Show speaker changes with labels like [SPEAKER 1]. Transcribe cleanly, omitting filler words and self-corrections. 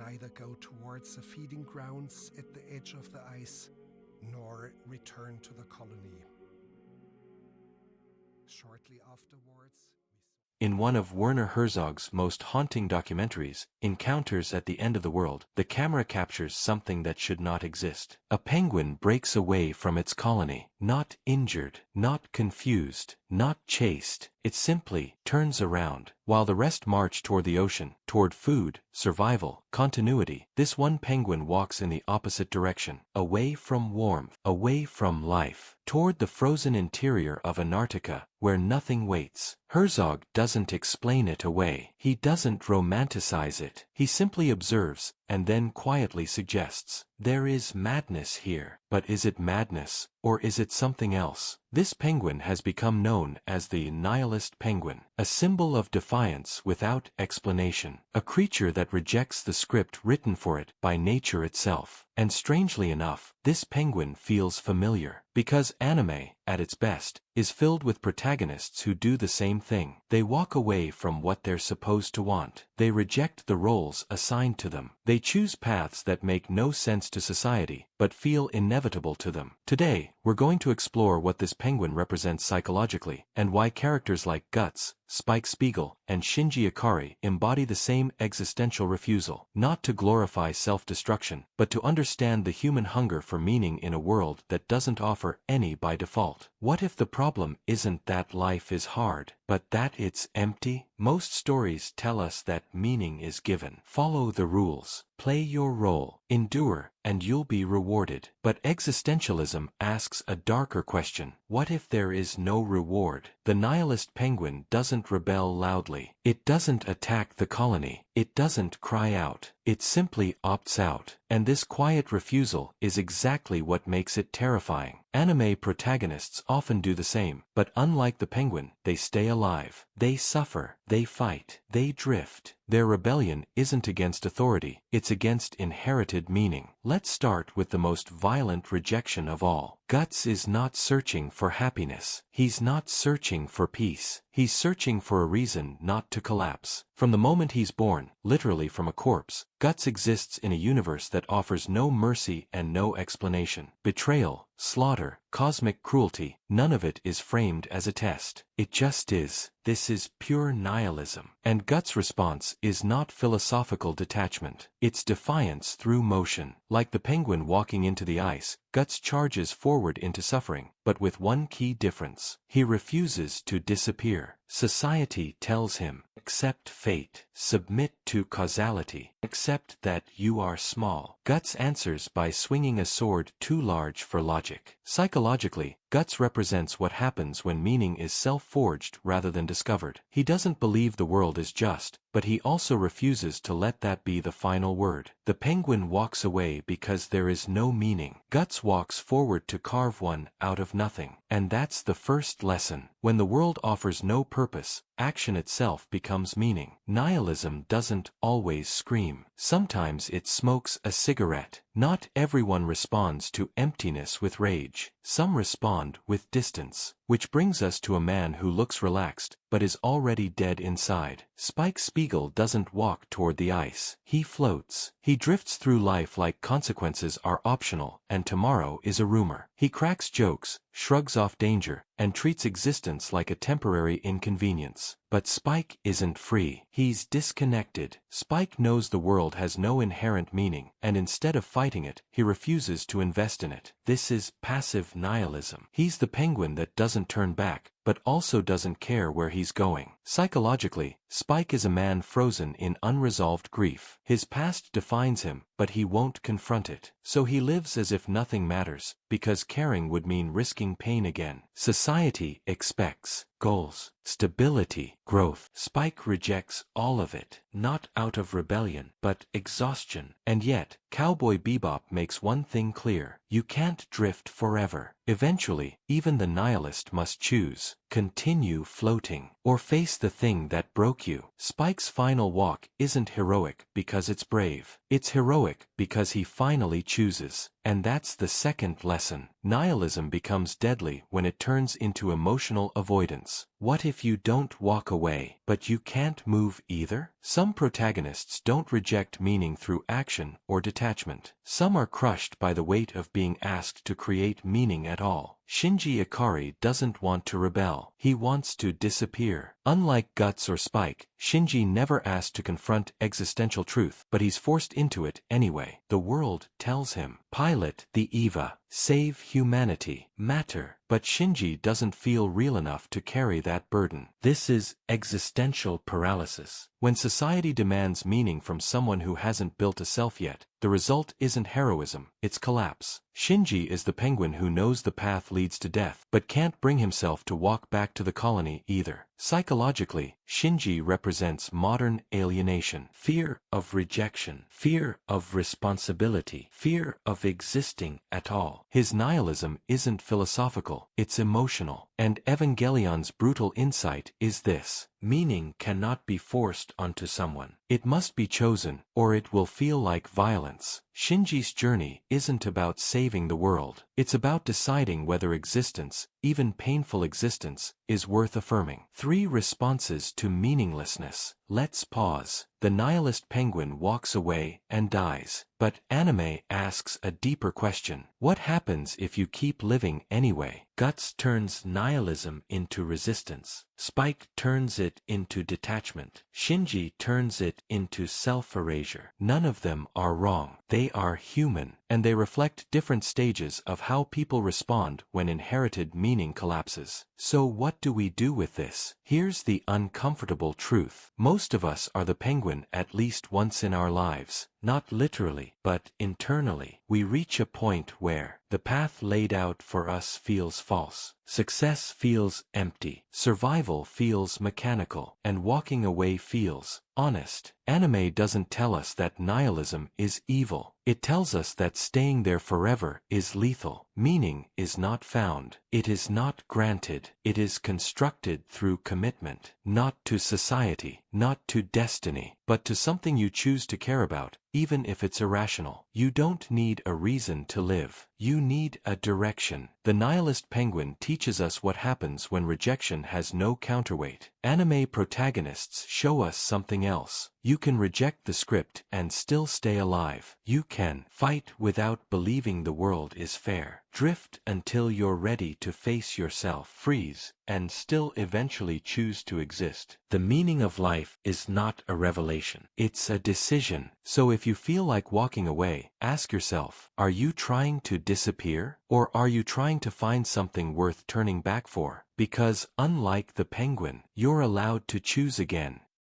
[SPEAKER 1] neither go towards the feeding grounds at the edge of the ice, nor return to the colony. Shortly afterwards,
[SPEAKER 2] in one of Werner Herzog's most haunting documentaries, Encounters at the End of the World, the camera captures something that should not exist. A penguin breaks away from its colony, not injured, not confused, not chased. It simply turns around. While the rest march toward the ocean, toward food, survival, continuity, this one penguin walks in the opposite direction, away from warmth, away from life, toward the frozen interior of Antarctica, where nothing waits. Herzog doesn't explain it away. He doesn't romanticize it. He simply observes, and then quietly suggests, there is madness here. But is it madness, or is it something else? This penguin has become known as the Nihilist Penguin, a symbol of defiance without explanation, a creature that rejects the script written for it by nature itself. And strangely enough, this penguin feels familiar, because anime, at its best, is filled with protagonists who do the same thing. They walk away from what they're supposed to want. They reject the roles assigned to them. They choose paths that make no sense to society, but feel inevitable to them. Today, we're going to explore what this penguin represents psychologically, and why characters like Guts, Spike Spiegel, and Shinji Ikari embody the same existential refusal, not to glorify self-destruction, but to understand the human hunger for meaning in a world that doesn't offer any by default. What if the problem isn't that life is hard, but that it's empty? Most stories tell us that meaning is given. Follow the rules, play your role, endure, and you'll be rewarded. But existentialism asks a darker question. What if there is no reward? The Nihilist Penguin doesn't rebel loudly. It doesn't attack the colony. It doesn't cry out. It simply opts out. And this quiet refusal is exactly what makes it terrifying. Anime protagonists often do the same, but unlike the penguin, they stay alive. They suffer. They fight. They drift. Their rebellion isn't against authority, it's against inherited meaning. Let's start with the most violent rejection of all. Guts is not searching for happiness. He's not searching for peace. He's searching for a reason not to collapse. From the moment he's born, literally from a corpse, Guts exists in a universe that offers no mercy and no explanation. Betrayal, slaughter, cosmic cruelty, none of it is framed as a test. It just is. This is pure nihilism. And Guts' response is not philosophical detachment. It's defiance through motion. Like the penguin walking into the ice, Guts charges forward into suffering, but with one key difference. He refuses to disappear. Society tells him, accept fate, submit to causality, accept that you are small. Guts answers by swinging a sword too large for logic. Psychologically, Guts represents what happens when meaning is self-forged rather than discovered. He doesn't believe the world is just, but he also refuses to let that be the final word. The penguin walks away because there is no meaning. Guts walks forward to carve one out of nothing. And that's the first lesson. When the world offers no purpose, action itself becomes meaning. Nihilism doesn't always scream. Sometimes it smokes a cigarette. Not everyone responds to emptiness with rage. Some respond with distance. Which brings us to a man who looks relaxed, but is already dead inside. Spike Spiegel doesn't walk toward the ice. He floats. He drifts through life like consequences are optional, and tomorrow is a rumor. He cracks jokes, shrugs off danger, and treats existence like a temporary inconvenience. But Spike isn't free. He's disconnected. Spike knows the world has no inherent meaning, and instead of fighting it, he refuses to invest in it. This is passive nihilism. He's the penguin that doesn't turn back, but also doesn't care where he's going. Psychologically, Spike is a man frozen in unresolved grief. His past defines him, but he won't confront it. So he lives as if nothing matters, because caring would mean risking pain again. Society expects goals, stability, growth. Spike rejects all of it, not out of rebellion, but exhaustion. And yet, Cowboy Bebop makes one thing clear. You can't drift forever. Eventually, even the nihilist must choose. continue floating, or face the thing that broke you. Spike's final walk isn't heroic because it's brave. It's heroic because he finally chooses. And that's the second lesson. Nihilism becomes deadly when it turns into emotional avoidance. What if you don't walk away, but you can't move either? Some protagonists don't reject meaning through action or detachment. Some are crushed by the weight of being asked to create meaning at all. Shinji Ikari doesn't want to rebel. He wants to disappear. Unlike Guts or Spike, Shinji never asked to confront existential truth, but he's forced into it anyway. The world tells him, pilot the Eva, save humanity, matter. But Shinji doesn't feel real enough to carry that burden. This is existential paralysis. When society demands meaning from someone who hasn't built a self yet, the result isn't heroism, it's collapse. Shinji is the penguin who knows the path leads to death, but can't bring himself to walk back to the colony either. Psychologically, Shinji represents modern alienation, fear of rejection, fear of responsibility, fear of existing at all. His nihilism isn't philosophical, it's emotional. And Evangelion's brutal insight is this: meaning cannot be forced onto someone. It must be chosen, or it will feel like violence. Shinji's journey isn't about saving the world. It's about deciding whether existence, even painful existence, is worth affirming. 3 responses to meaninglessness. Let's pause. The nihilist penguin walks away and dies. But anime asks a deeper question. What happens if you keep living anyway? Guts turns nihilism into resistance. Spike turns it into detachment. Shinji turns it into self-erasure. None of them are wrong. They are human, and they reflect different stages of how people respond when inherited meaning collapses. So what do we do with this? Here's the uncomfortable truth. Most of us are the penguin at least once in our lives. Not literally, but internally. We reach a point where the path laid out for us feels false. Success feels empty. Survival feels mechanical. And walking away feels honest. Anime doesn't tell us that nihilism is evil. It tells us that staying there forever is lethal. Meaning is not found. It is not granted. It is constructed through commitment. Not to society, not to destiny, but to something you choose to care about, even if it's irrational. You don't need a reason to live. You need a direction. The Nihilist Penguin teaches us what happens when rejection has no counterweight. Anime protagonists show us something else. You can reject the script and still stay alive. You can fight without believing the world is fair. Drift until you're ready to face yourself. Freeze, and still eventually choose to exist. The meaning of life is not a revelation. It's a decision. So if you feel like walking away, ask yourself, are you trying to disappear? Or are you trying to find something worth turning back for? Because unlike the penguin, you're allowed to choose again.